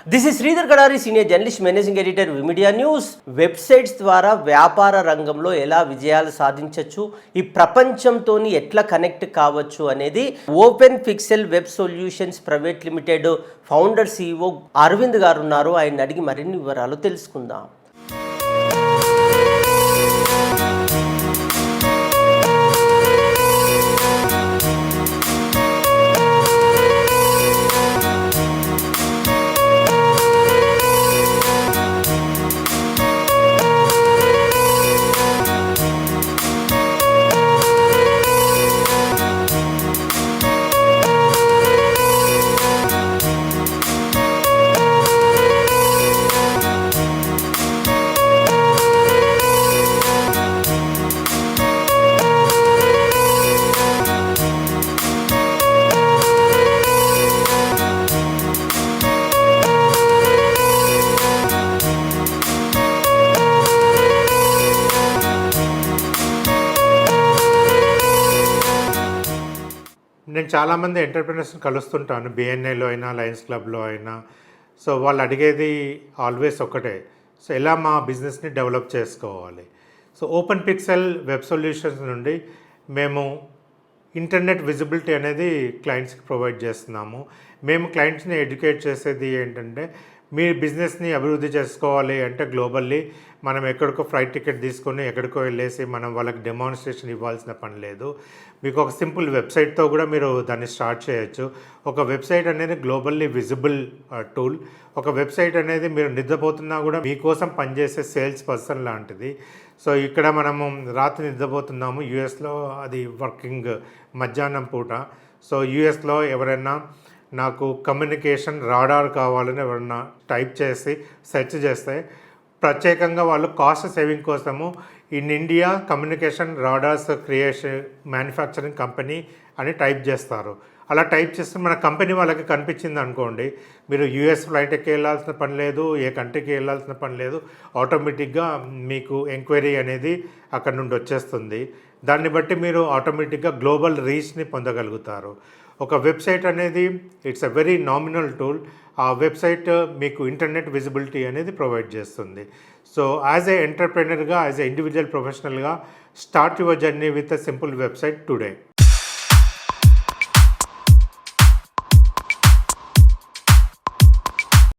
This is Sridhar Gadari, senior journalist, managing editor, V Media news. Websites ద్వారా వ్యాపార రంగంలో ఎలా విజయాలు సాధించవచ్చు, ఈ ప్రపంచంతో ఎట్లా కనెక్ట్ కావచ్చు అనేది open pixel web solutions private limited founder CEO Aravind garu ఉన్నారు. ఆయన అడిగి మరిన్ని వివరాలు తెలుసుకుందాం. నేను చాలామంది ఎంటర్‌ప్రెన్యూర్స్‌ని కలుస్తుంటాను. BNIలో అయినా, లయన్స్ క్లబ్‌లో అయినా. సో వాళ్ళు అడిగేది ఆల్వేస్ ఒకటే. సో ఎలా మా బిజినెస్‌ని డెవలప్ చేసుకోవాలి. So open pixel web solutions నుండి మేము ఇంటర్నెట్ విజిబిలిటీ అనేది క్లయింట్స్కి ప్రొవైడ్ చేస్తున్నాము. మేము క్లయింట్స్ని ఎడ్యుకేట్ చేసేది ఏంటంటే, మీ బిజినెస్ని అభివృద్ధి చేసుకోవాలి అంటే గ్లోబల్లీ మనం ఎక్కడికో ఫ్లైట్ టికెట్ తీసుకొని ఎక్కడికో వెళ్ళేసి మనం వాళ్ళకి డెమాన్స్ట్రేషన్ ఇవ్వాల్సిన పని లేదు. మీకు ఒక సింపుల్ వెబ్సైట్తో కూడా మీరు దాన్ని స్టార్ట్ చేయొచ్చు. ఒక వెబ్సైట్ అనేది గ్లోబల్లీ విజిబుల్ టూల్. ఒక వెబ్సైట్ అనేది మీరు నిద్రపోతున్నా కూడా మీకోసం పనిచేసే సేల్స్ పర్సన్ లాంటిది. సో ఇక్కడ మనము రాత్రి నిద్రపోతున్నాము, యూఎస్లో అది వర్కింగ్ మధ్యాహ్నం పూట. సో యూఎస్లో ఎవరైనా నాకు కమ్యూనికేషన్ రాడార్ కావాలని ఎవరన్నా టైప్ చేసి సెర్చ్ చేస్తే ప్రత్యేకంగా వాళ్ళు కాస్ట్ సేవింగ్ కోసము in India communication radars creation manufacturing company అని టైప్ చేస్తారు. అలా టైప్ చేస్తే మన కంపెనీ వాళ్ళకి కనిపించింది అనుకోండి, మీరు యూఎస్ ఫ్లైట్కి వెళ్ళాల్సిన పని లేదు, ఏ కంట్రీకి వెళ్ళాల్సిన పని లేదు, ఆటోమేటిక్గా మీకు ఎంక్వైరీ అనేది అక్కడ నుండి వచ్చేస్తుంది. దాన్ని బట్టి మీరు ఆటోమేటిక్గా గ్లోబల్ రీచ్ని పొందగలుగుతారు. ఒక వెబ్సైట్ అనేది it's a very nominal tool. ఆ వెబ్సైట్ మీకు ఇంటర్నెట్ విజిబిలిటీ అనేది ప్రొవైడ్ చేస్తుంది. సో యాజ్ ఏ ఎంటర్‌ప్రెన్యూర్‌గా, యాజ్ ఏ ఇండివిజువల్ ప్రొఫెషనల్గా start your journey with a simple website today.